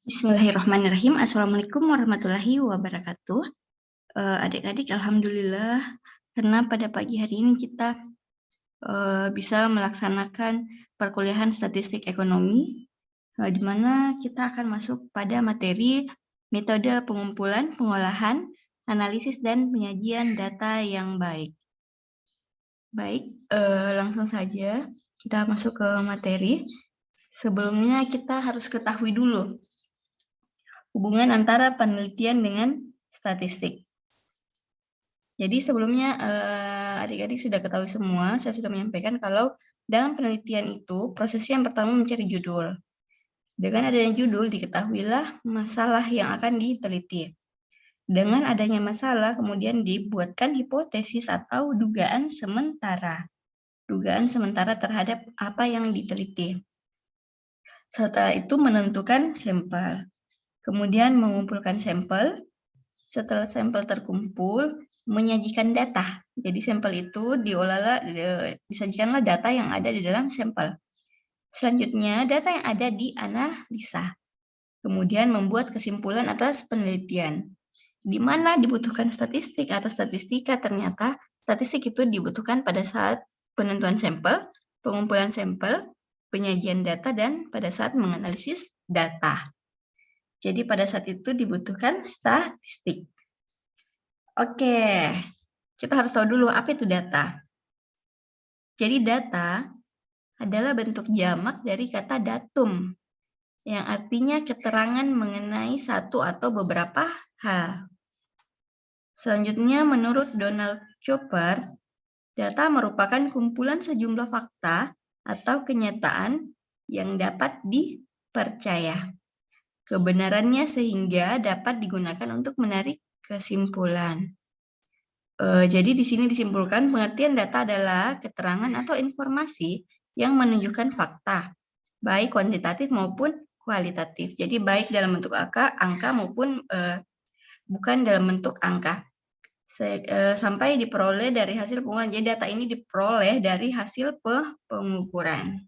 Bismillahirrahmanirrahim. Assalamualaikum warahmatullahi wabarakatuh. Adik-adik, alhamdulillah karena pada pagi hari ini kita bisa melaksanakan perkuliahan statistik ekonomi, di mana kita akan masuk pada materi metode pengumpulan, pengolahan, analisis, dan penyajian data yang baik. Baik, langsung saja kita masuk ke materi. Sebelumnya kita harus ketahui dulu hubungan antara penelitian dengan statistik. Jadi sebelumnya adik-adik sudah ketahui semua, saya sudah menyampaikan kalau dalam penelitian itu prosesnya yang pertama mencari judul. Dengan adanya judul diketahuilah masalah yang akan diteliti. Dengan adanya masalah kemudian dibuatkan hipotesis atau dugaan sementara. Dugaan sementara terhadap apa yang diteliti. Setelah itu menentukan sampel. Kemudian mengumpulkan sampel. Setelah sampel terkumpul, menyajikan data. Jadi sampel itu disajikanlah data yang ada di dalam sampel. Selanjutnya, data yang ada dianalisa. Kemudian membuat kesimpulan atas penelitian. Di mana dibutuhkan statistik atau statistika, ternyata statistik itu dibutuhkan pada saat penentuan sampel, pengumpulan sampel, penyajian data, dan pada saat menganalisis data. Jadi pada saat itu dibutuhkan statistik. Oke, kita harus tahu dulu apa itu data. Jadi data adalah bentuk jamak dari kata datum, yang artinya keterangan mengenai satu atau beberapa hal. Selanjutnya, menurut Donald Chopper, data merupakan kumpulan sejumlah fakta atau kenyataan yang dapat dipercaya kebenarannya sehingga dapat digunakan untuk menarik kesimpulan. Jadi di sini disimpulkan pengertian data adalah keterangan atau informasi yang menunjukkan fakta, baik kuantitatif maupun kualitatif. Jadi baik dalam bentuk angka maupun bukan dalam bentuk angka. Sampai diperoleh dari hasil pengumpulan. Jadi data ini diperoleh dari hasil pengukuran.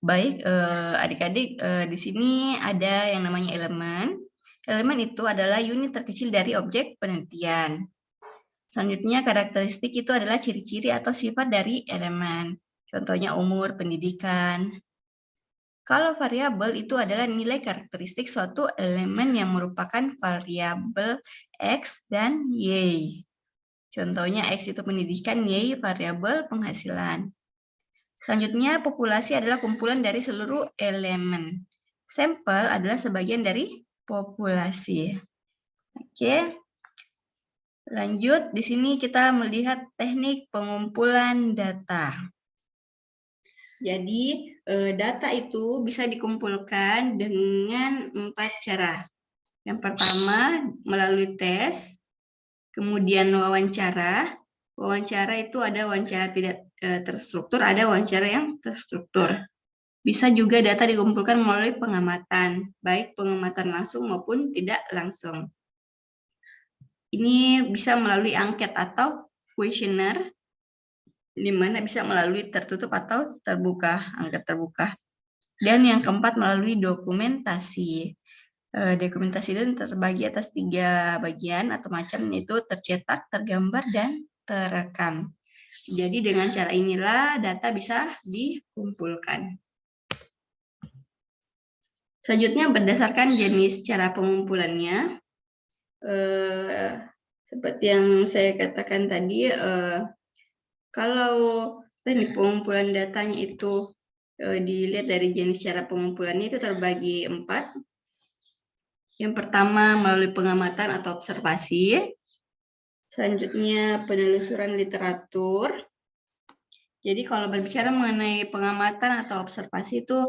Baik, adik-adik, di sini ada yang namanya elemen. Elemen itu adalah unit terkecil dari objek penelitian. Selanjutnya, karakteristik itu adalah ciri-ciri atau sifat dari elemen. Contohnya umur, pendidikan. Kalau variabel itu adalah nilai karakteristik suatu elemen yang merupakan variabel X dan Y. Contohnya X itu pendidikan, Y variabel penghasilan. Selanjutnya, populasi adalah kumpulan dari seluruh elemen. Sampel adalah sebagian dari populasi. Oke. Lanjut, di sini kita melihat teknik pengumpulan data. Jadi, data itu bisa dikumpulkan dengan 4 cara. Yang pertama, melalui tes, kemudian wawancara. Wawancara itu ada wawancara tidak terstruktur, ada wawancara yang terstruktur. Bisa juga data dikumpulkan melalui pengamatan, baik pengamatan langsung maupun tidak langsung. Ini bisa melalui angket atau kuesioner, di mana bisa melalui tertutup atau terbuka, angket terbuka. Dan yang keempat melalui dokumentasi. Dokumentasi itu terbagi atas 3 bagian atau macam, yaitu tercetak, tergambar, dan terekam. Jadi dengan cara inilah data bisa dikumpulkan. Selanjutnya berdasarkan jenis cara pengumpulannya, seperti yang saya katakan tadi, kalau teknik pengumpulan datanya itu dilihat dari jenis cara pengumpulannya itu terbagi 4. Yang pertama melalui pengamatan atau observasi. Selanjutnya penelusuran literatur. Jadi kalau berbicara mengenai pengamatan atau observasi itu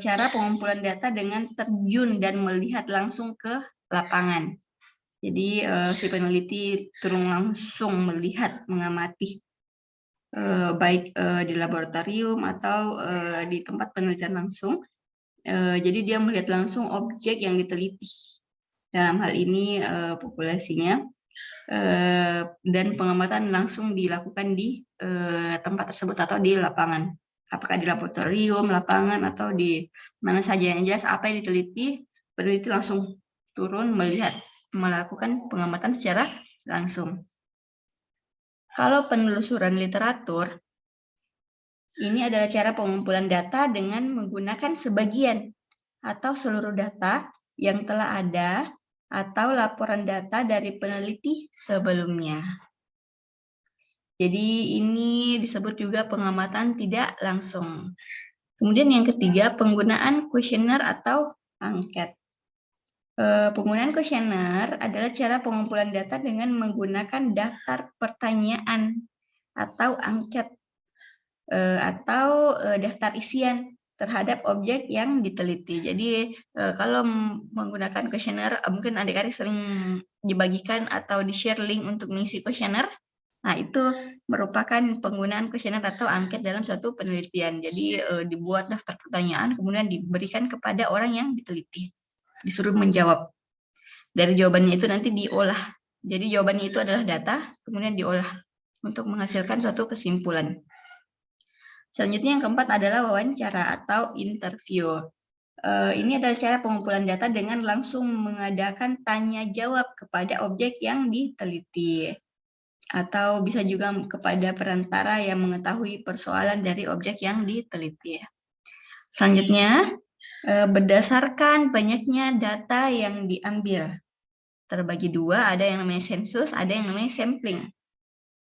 cara pengumpulan data dengan terjun dan melihat langsung ke lapangan. Jadi si peneliti turun langsung melihat, mengamati, baik di laboratorium atau di tempat penelitian langsung. Jadi dia melihat langsung objek yang diteliti. Dalam hal ini populasinya, dan pengamatan langsung dilakukan di tempat tersebut atau di lapangan. apakah di laboratorium, lapangan, atau di mana saja, yang jelas apa yang diteliti, peneliti langsung turun melihat, melakukan pengamatan secara langsung. Kalau penelusuran literatur, ini adalah cara pengumpulan data dengan menggunakan sebagian atau seluruh data yang telah ada atau laporan data dari peneliti sebelumnya. Jadi ini disebut juga pengamatan tidak langsung. Kemudian yang ketiga, penggunaan kuesioner atau angket. Penggunaan kuesioner adalah cara pengumpulan data dengan menggunakan daftar pertanyaan atau angket atau daftar isian terhadap objek yang diteliti. Jadi kalau menggunakan kuesioner, mungkin adik-adik sering dibagikan atau di-share link untuk mengisi kuesioner. Nah, itu merupakan penggunaan kuesioner atau angket dalam suatu penelitian. Jadi dibuat daftar pertanyaan, kemudian diberikan kepada orang yang diteliti. Disuruh menjawab. Dari jawabannya itu nanti diolah. Jadi jawabannya itu adalah data, kemudian diolah untuk menghasilkan suatu kesimpulan. Selanjutnya yang keempat adalah wawancara atau interview. Ini adalah cara pengumpulan data dengan langsung mengadakan tanya jawab kepada objek yang diteliti. Atau bisa juga kepada perantara yang mengetahui persoalan dari objek yang diteliti. Selanjutnya, berdasarkan banyaknya data yang diambil. Terbagi dua, ada yang namanya sensus, ada yang namanya sampling.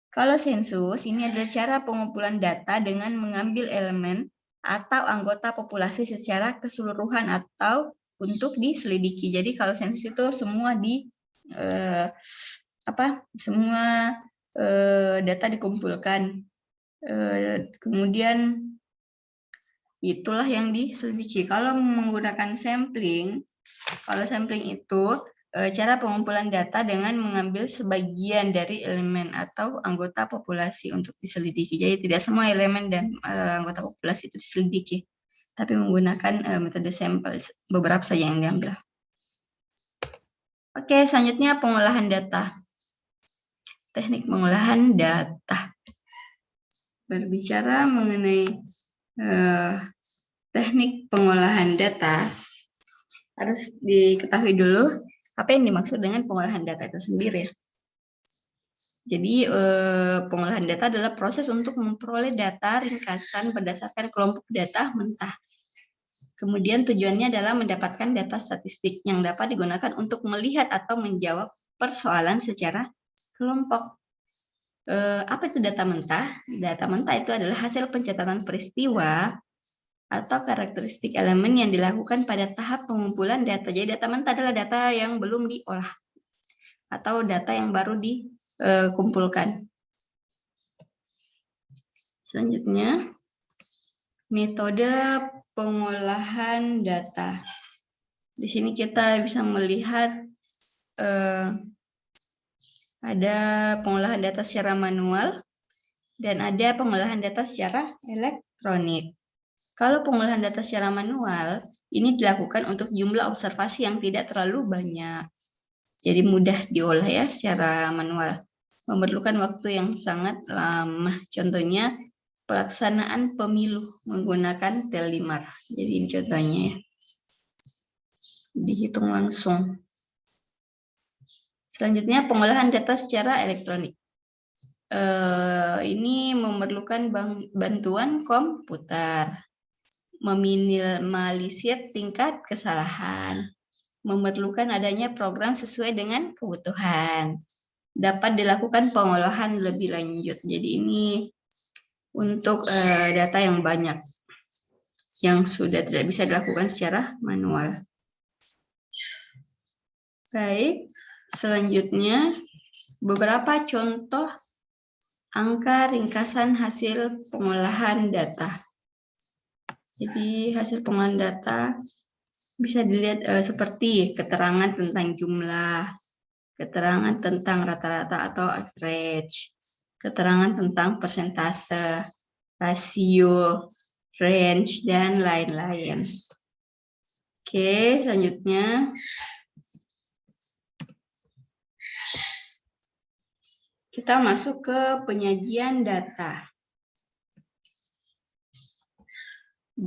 Kalau sensus, ini adalah cara pengumpulan data dengan mengambil elemen atau anggota populasi secara keseluruhan atau untuk diselidiki. Jadi kalau sensus itu semua semua data dikumpulkan. Kemudian itulah yang diselidiki. Kalau menggunakan sampling, kalau sampling itu cara pengumpulan data dengan mengambil sebagian dari elemen atau anggota populasi untuk diselidiki. Jadi tidak semua elemen dan anggota populasi itu diselidiki, tapi menggunakan metode sampel, beberapa saja yang diambil. Oke, selanjutnya pengolahan data. Teknik pengolahan data. Berbicara mengenai teknik pengolahan data, harus diketahui dulu apa yang dimaksud dengan pengolahan data itu sendiri. Jadi pengolahan data adalah proses untuk memperoleh data ringkasan berdasarkan kelompok data mentah. Kemudian tujuannya adalah mendapatkan data statistik yang dapat digunakan untuk melihat atau menjawab persoalan secara kelompok. Apa itu data mentah? Data mentah itu adalah hasil pencatatan peristiwa atau karakteristik elemen yang dilakukan pada tahap pengumpulan data. Jadi data mentah adalah data yang belum diolah atau data yang baru dikumpulkan. Selanjutnya, metode pengolahan data. Di sini kita bisa melihat ada pengolahan data secara manual dan ada pengolahan data secara elektronik. Kalau pengolahan data secara manual, ini dilakukan untuk jumlah observasi yang tidak terlalu banyak. Jadi mudah diolah ya secara manual. Memerlukan waktu yang sangat lama. Contohnya pelaksanaan pemilu menggunakan Telimar. Jadi ini contohnya ya. Dihitung langsung. Selanjutnya pengolahan data secara elektronik. Ini memerlukan bantuan komputer. Meminimalisir tingkat kesalahan, memerlukan adanya program sesuai dengan kebutuhan, dapat dilakukan pengolahan lebih lanjut. Jadi ini untuk data yang banyak, yang sudah tidak bisa dilakukan secara manual. Baik, selanjutnya beberapa contoh angka ringkasan hasil pengolahan data. Jadi hasil pengolahan data bisa dilihat seperti keterangan tentang jumlah, keterangan tentang rata-rata atau average, keterangan tentang persentase, rasio, range, dan lain-lain. Oke, selanjutnya kita masuk ke penyajian data.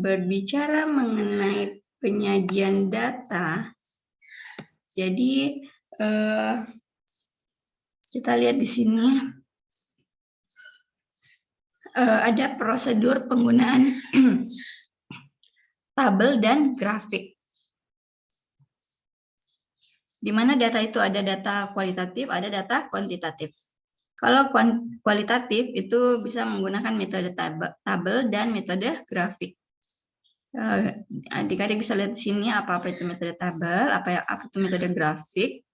berbicara mengenai penyajian data, jadi kita lihat di sini ada prosedur penggunaan tabel dan grafik. Di mana data itu ada data kualitatif, ada data kuantitatif. Kalau kualitatif itu bisa menggunakan metode tabel dan metode grafik. Adik-adik bisa lihat di sini apa itu metode tabel, apa itu metode grafik.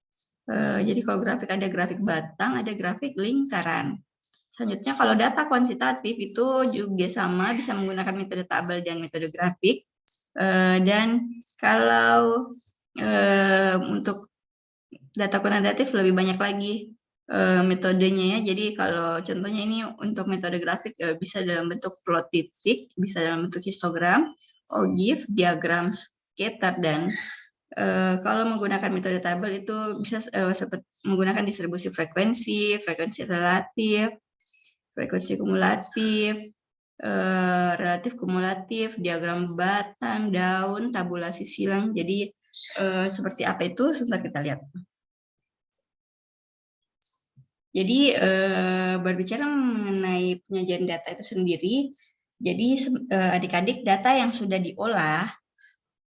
Jadi kalau grafik ada grafik batang, ada grafik lingkaran. Selanjutnya kalau data kuantitatif itu juga sama, bisa menggunakan metode tabel dan metode grafik. Dan kalau untuk data kuantitatif lebih banyak lagi metodenya ya. Jadi kalau contohnya ini untuk metode grafik bisa dalam bentuk plot titik, bisa dalam bentuk histogram, ogive, diagram scatter, dan kalau menggunakan metode tabel itu bisa menggunakan distribusi frekuensi, frekuensi relatif, frekuensi kumulatif, relatif kumulatif, diagram batang, daun, tabulasi silang. Jadi seperti apa itu sebentar kita lihat. Jadi berbicara mengenai penyajian data itu sendiri, jadi adik-adik data yang sudah diolah,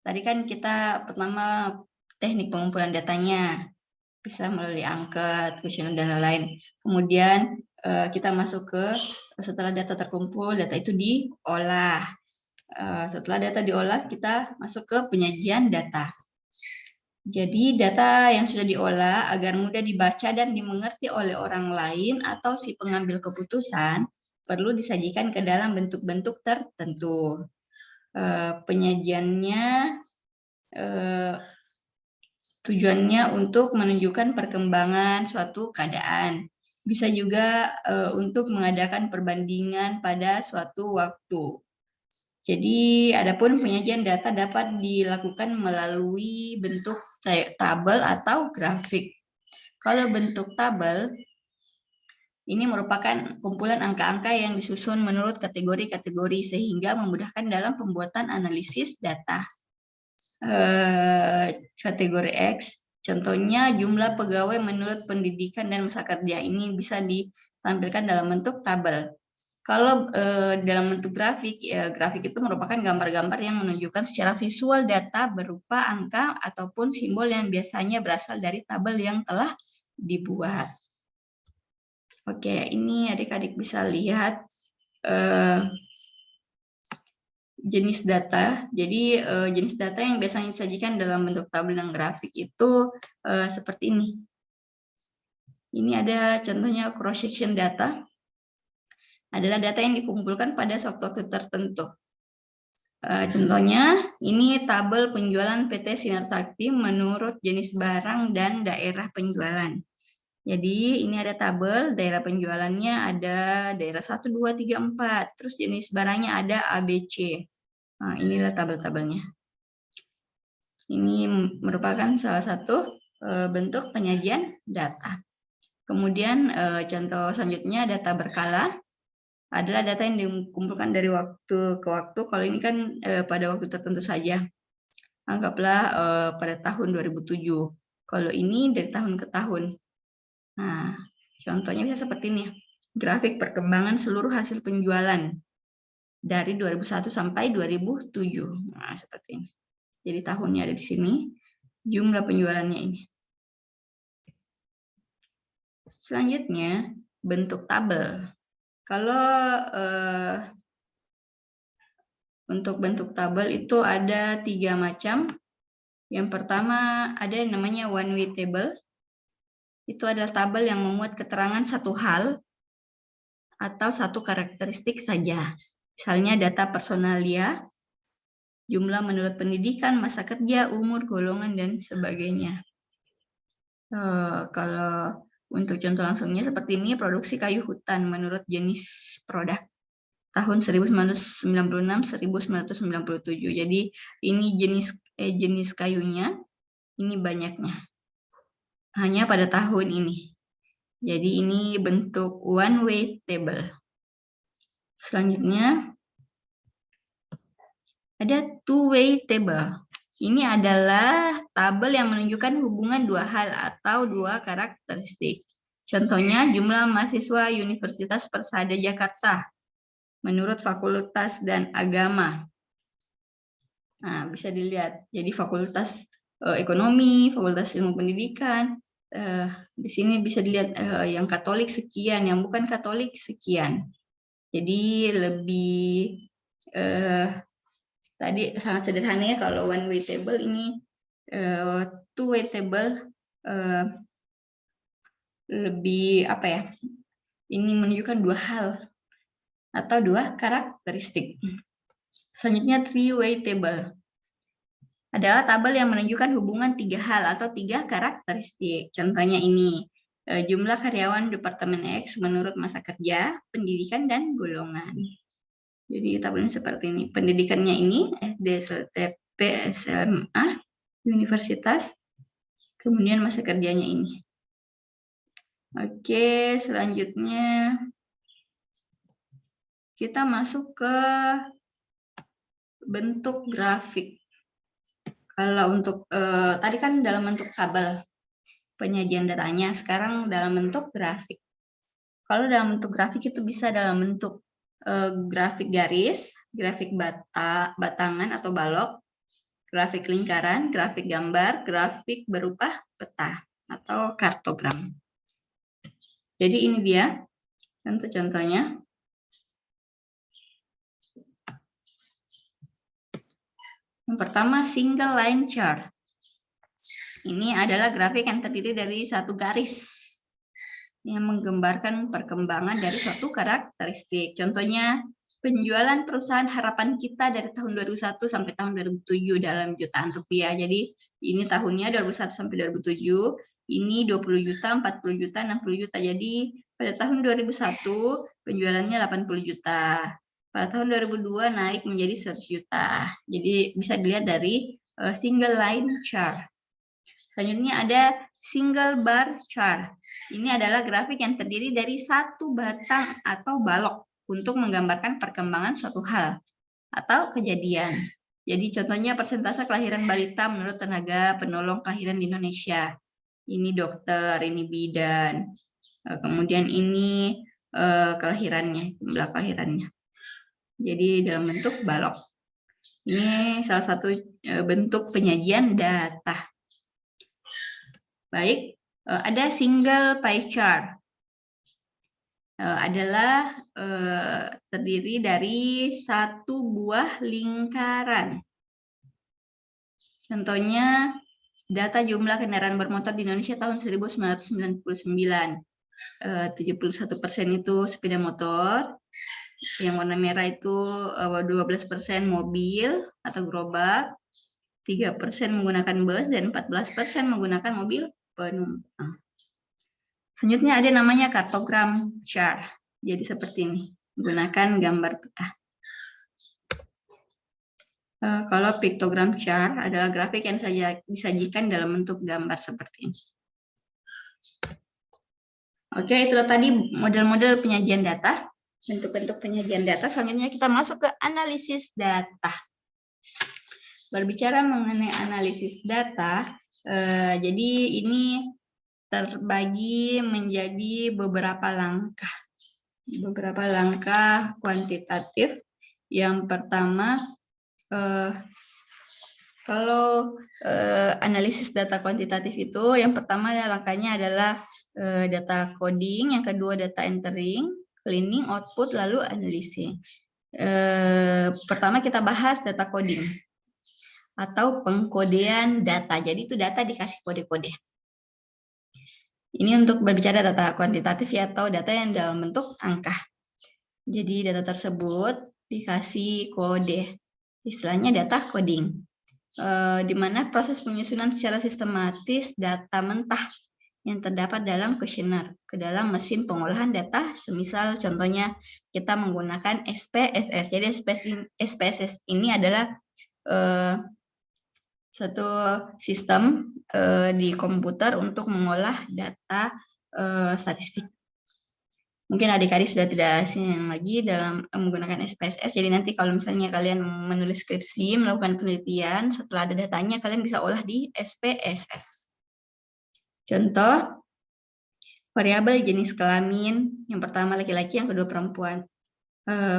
tadi kan kita pertama teknik pengumpulan datanya, bisa melalui angket, kuesioner, dan lain-lain. Kemudian kita masuk ke setelah data terkumpul, data itu diolah. Setelah data diolah, kita masuk ke penyajian data. Jadi data yang sudah diolah agar mudah dibaca dan dimengerti oleh orang lain atau si pengambil keputusan perlu disajikan ke dalam bentuk-bentuk tertentu. Penyajiannya tujuannya untuk menunjukkan perkembangan suatu keadaan. Bisa juga untuk mengadakan perbandingan pada suatu waktu. Jadi, adapun penyajian data dapat dilakukan melalui bentuk tabel atau grafik. Kalau bentuk tabel, ini merupakan kumpulan angka-angka yang disusun menurut kategori-kategori sehingga memudahkan dalam pembuatan analisis data. Kategori X, contohnya jumlah pegawai menurut pendidikan dan masa kerja, ini bisa ditampilkan dalam bentuk tabel. Kalau dalam bentuk grafik, grafik itu merupakan gambar-gambar yang menunjukkan secara visual data berupa angka ataupun simbol yang biasanya berasal dari tabel yang telah dibuat. Oke, ini adik-adik bisa lihat jenis data. Jadi jenis data yang biasanya disajikan dalam bentuk tabel dan grafik itu seperti ini. Ini ada contohnya cross-section data. Adalah data yang dikumpulkan pada waktu tertentu. Contohnya, ini tabel penjualan PT Sinar Sakti menurut jenis barang dan daerah penjualan. Jadi, ini ada tabel, daerah penjualannya ada daerah 1, 2, 3, 4. Terus jenis barangnya ada ABC. Nah, inilah tabel-tabelnya. Ini merupakan salah satu bentuk penyajian data. Kemudian, contoh selanjutnya data berkala. Adalah data yang dikumpulkan dari waktu ke waktu. Kalau ini kan pada waktu tertentu saja. Anggaplah pada tahun 2007. Kalau ini dari tahun ke tahun. Nah, contohnya bisa seperti ini. Grafik perkembangan seluruh hasil penjualan dari 2001 sampai 2007. Nah, seperti ini. Jadi tahunnya ada di sini. Jumlah penjualannya ini. Selanjutnya, bentuk tabel. Kalau untuk bentuk tabel itu ada 3 macam. Yang pertama ada yang namanya one way table. Itu adalah tabel yang memuat keterangan satu hal atau satu karakteristik saja. Misalnya data personalia, jumlah menurut pendidikan, masa kerja, umur, golongan, dan sebagainya. Kalau untuk contoh langsungnya seperti ini, produksi kayu hutan menurut jenis produk. Tahun 1996-1997. Jadi ini jenis kayunya, ini banyaknya. Hanya pada tahun ini. Jadi ini bentuk one way table. Selanjutnya Ada two-way table. Ini adalah tabel yang menunjukkan hubungan dua hal atau dua karakteristik. Contohnya jumlah mahasiswa Universitas Persada Jakarta menurut fakultas dan agama. Nah, bisa dilihat. Jadi fakultas ekonomi, fakultas ilmu pendidikan. Di sini bisa dilihat yang Katolik sekian, yang bukan Katolik sekian. Jadi lebih tadi sangat sederhana ya kalau one way table ini, two way table lebih apa ya? Ini menunjukkan dua hal atau dua karakteristik. Selanjutnya three way table adalah tabel yang menunjukkan hubungan tiga hal atau tiga karakteristik. Contohnya ini, jumlah karyawan Departemen X menurut masa kerja, pendidikan, dan golongan. Jadi tabelnya seperti ini. Pendidikannya ini SD, SMP, SMA, universitas, kemudian masa kerjanya ini. Oke, selanjutnya kita masuk ke bentuk grafik. Kalau untuk tadi kan dalam bentuk tabel penyajian datanya, sekarang dalam bentuk grafik. Kalau dalam bentuk grafik itu bisa dalam bentuk grafik garis, grafik batangan atau balok, grafik lingkaran, grafik gambar, grafik berupa peta atau kartogram. Jadi ini dia contoh-contohnya. Yang pertama, single line chart. Ini adalah grafik yang terdiri dari satu garis yang menggambarkan perkembangan dari suatu karakteristik. Contohnya, penjualan perusahaan harapan kita dari tahun 2001 sampai tahun 2007 dalam jutaan rupiah. Jadi ini tahunnya 2001 sampai 2007, ini 20 juta, 40 juta, 60 juta. Jadi pada tahun 2001 penjualannya 80 juta. Pada tahun 2002 naik menjadi 100 juta. Jadi bisa dilihat dari single line chart. Selanjutnya ada single bar chart. Ini adalah grafik yang terdiri dari satu batang atau balok untuk menggambarkan perkembangan suatu hal atau kejadian. Jadi contohnya persentase kelahiran balita menurut tenaga penolong kelahiran di Indonesia. Ini dokter, ini bidan. Kemudian ini kelahirannya, jumlah kelahirannya. Jadi dalam bentuk balok. Ini salah satu bentuk penyajian data. Baik, ada single pie chart. Adalah terdiri dari satu buah lingkaran. Contohnya, data jumlah kendaraan bermotor di Indonesia tahun 1999. 71% itu sepeda motor, yang warna merah itu 12% mobil atau gerobak, 3% menggunakan bus, dan 14% menggunakan mobil penumpang. Selanjutnya ada namanya kartogram chart. Jadi seperti ini, menggunakan gambar peta. Kalau piktogram chart adalah grafik yang disajikan dalam bentuk gambar seperti ini. Oke, itulah tadi model-model penyajian data, bentuk-bentuk penyajian data. Selanjutnya kita masuk ke analisis data. Berbicara mengenai analisis data, jadi ini terbagi menjadi beberapa langkah. Beberapa langkah kuantitatif. Yang pertama, kalau analisis data kuantitatif itu, yang pertama langkahnya adalah data coding, yang kedua data entering, cleaning, output, lalu analisis. Pertama kita bahas data coding atau pengkodean data. Jadi itu data dikasih kode-kode. Ini untuk berbicara data kuantitatif ya, atau data yang dalam bentuk angka. Jadi data tersebut dikasih kode. Istilahnya data coding. Di mana proses penyusunan secara sistematis data mentah yang terdapat dalam kuesioner ke dalam mesin pengolahan data, semisal contohnya kita menggunakan SPSS. Jadi SPSS ini adalah satu sistem di komputer untuk mengolah data statistik. Mungkin adik-adik sudah tidak asing lagi dalam menggunakan SPSS, jadi nanti kalau misalnya kalian menulis skripsi, melakukan penelitian, setelah ada datanya, kalian bisa olah di SPSS. Contoh, variabel jenis kelamin, yang pertama laki-laki, yang kedua perempuan.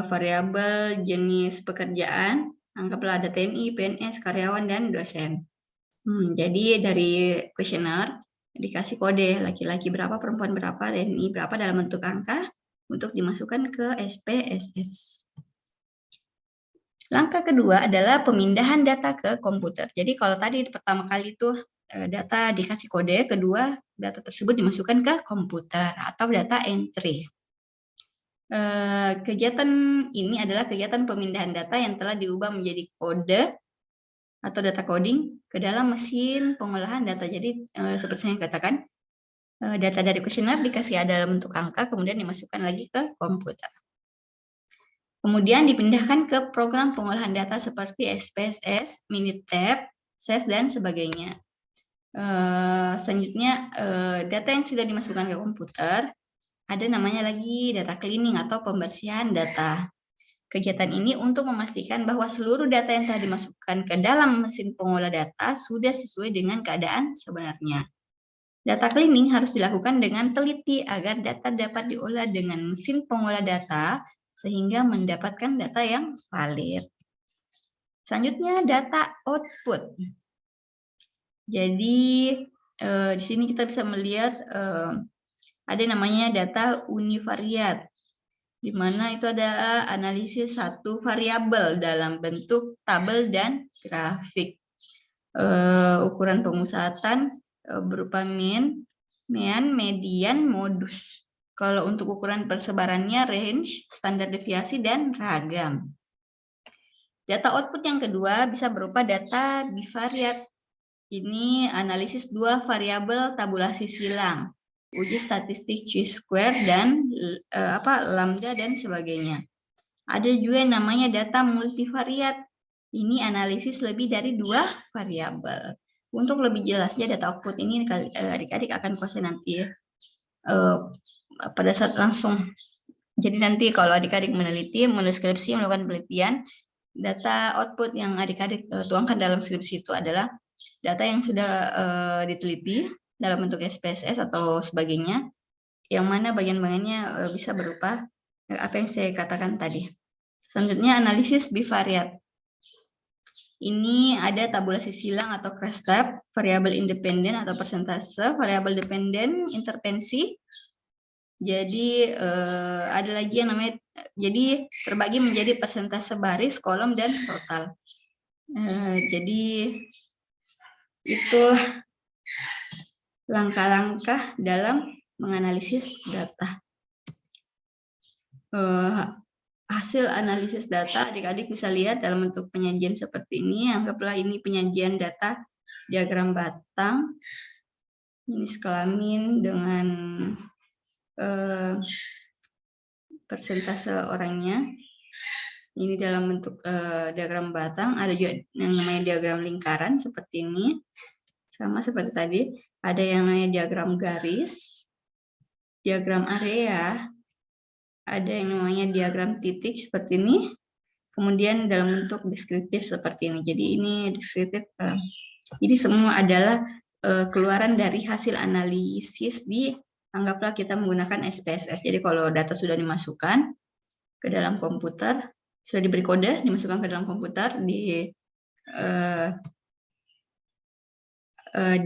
Variabel jenis pekerjaan, anggaplah ada TNI, PNS, karyawan, dan dosen. Jadi dari kuesioner, dikasih kode laki-laki berapa, perempuan berapa, TNI berapa dalam bentuk angka untuk dimasukkan ke SPSS. Langkah kedua adalah pemindahan data ke komputer. Jadi kalau tadi pertama kali itu data dikasih kode, kedua data tersebut dimasukkan ke komputer atau data entry. Kegiatan ini adalah kegiatan pemindahan data yang telah diubah menjadi kode atau data coding ke dalam mesin pengolahan data. Jadi seperti yang katakan, data dari kuesioner dikasih dalam bentuk angka, kemudian dimasukkan lagi ke komputer. Kemudian dipindahkan ke program pengolahan data seperti SPSS, Minitab, SES, dan sebagainya. Selanjutnya, data yang sudah dimasukkan ke komputer, ada namanya lagi data cleaning atau pembersihan data. Kegiatan ini untuk memastikan bahwa seluruh data yang telah dimasukkan ke dalam mesin pengolah data sudah sesuai dengan keadaan sebenarnya. Data cleaning harus dilakukan dengan teliti agar data dapat diolah dengan mesin pengolah data sehingga mendapatkan data yang valid. Selanjutnya data output. Jadi di sini kita bisa melihat ada namanya data univariat, di mana itu adalah analisis satu variabel dalam bentuk tabel dan grafik. Ukuran pemusatan berupa mean, median, modus. Kalau untuk ukuran persebarannya range, standar deviasi, dan ragam. Data output yang kedua bisa berupa data bivariat. Ini analisis dua variabel tabulasi silang, uji statistik chi-square dan lambda dan sebagainya. Ada juga yang namanya data multivariat. Ini analisis lebih dari dua variabel. Untuk lebih jelasnya data output ini adik-adik akan kuasai nanti pada saat langsung. Jadi nanti kalau adik-adik meneliti, menulis skripsi, melakukan penelitian, data output yang adik-adik tuangkan dalam skripsi itu adalah data yang sudah diteliti dalam bentuk SPSS atau sebagainya, yang mana bagian-bagiannya bisa berupa apa yang saya katakan tadi. Selanjutnya analisis bivariat. Ini ada tabulasi silang atau crash tab, variabel independen atau persentase, variabel dependen, intervensi. Jadi ada lagi yang namanya, jadi terbagi menjadi persentase baris, kolom, dan total. Jadi itu langkah-langkah dalam menganalisis data. Hasil analisis data adik-adik bisa lihat dalam bentuk penyajian seperti ini. Anggaplah ini penyajian data diagram batang, jenis kelamin dengan persentase orangnya. Ini dalam bentuk diagram batang. Ada juga yang namanya diagram lingkaran seperti ini. Sama seperti tadi, ada yang namanya diagram garis, diagram area, ada yang namanya diagram titik seperti ini, kemudian dalam bentuk deskriptif seperti ini. Jadi ini deskriptif. Jadi semua adalah keluaran dari hasil analisis anggaplah kita menggunakan SPSS. Jadi kalau data sudah dimasukkan ke dalam komputer, sudah diberi kode, dimasukkan ke dalam komputer,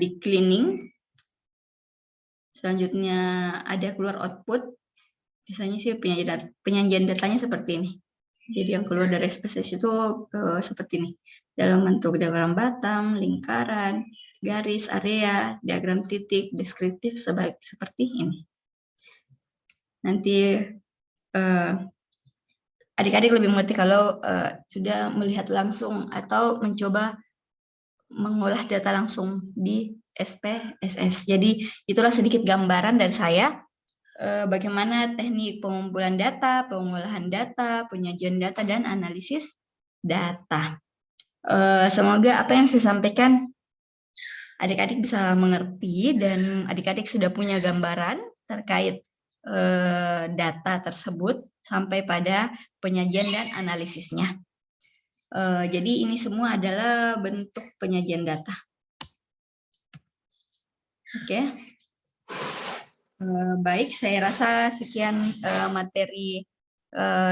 di cleaning. Selanjutnya ada keluar output. Biasanya sih penyajian datanya seperti ini. Jadi yang keluar dari SPSS itu seperti ini. Dalam bentuk diagram batang, lingkaran, garis, area, diagram titik, deskriptif seperti ini. Nanti adik-adik lebih mengerti kalau sudah melihat langsung atau mencoba mengolah data langsung di SPSS. Jadi itulah sedikit gambaran dari saya bagaimana teknik pengumpulan data, pengolahan data, penyajian data, dan analisis data. Semoga apa yang saya sampaikan adik-adik bisa mengerti dan adik-adik sudah punya gambaran terkait data tersebut sampai pada penyajian dan analisisnya. Jadi ini semua adalah bentuk penyajian data. Oke. Baik, saya rasa sekian materi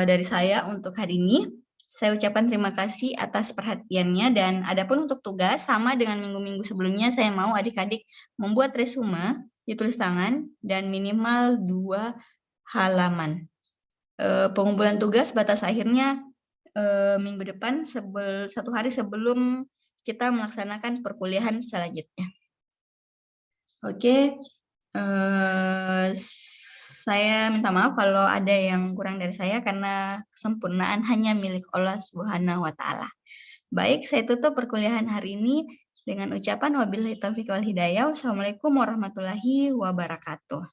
dari saya untuk hari ini. Saya ucapkan terima kasih atas perhatiannya, dan adapun untuk tugas, sama dengan minggu-minggu sebelumnya, saya mau adik-adik membuat resume ditulis tangan dan minimal 2 halaman. Pengumpulan tugas batas akhirnya minggu depan, 1 hari sebelum kita melaksanakan perkuliahan selanjutnya. Oke. Saya minta maaf kalau ada yang kurang dari saya, karena kesempurnaan hanya milik Allah Subhanahu wa Ta'ala. Baik, saya tutup perkuliahan hari ini dengan ucapan wabillahi taufiq wal hidayah. Wassalamualaikum warahmatullahi wabarakatuh.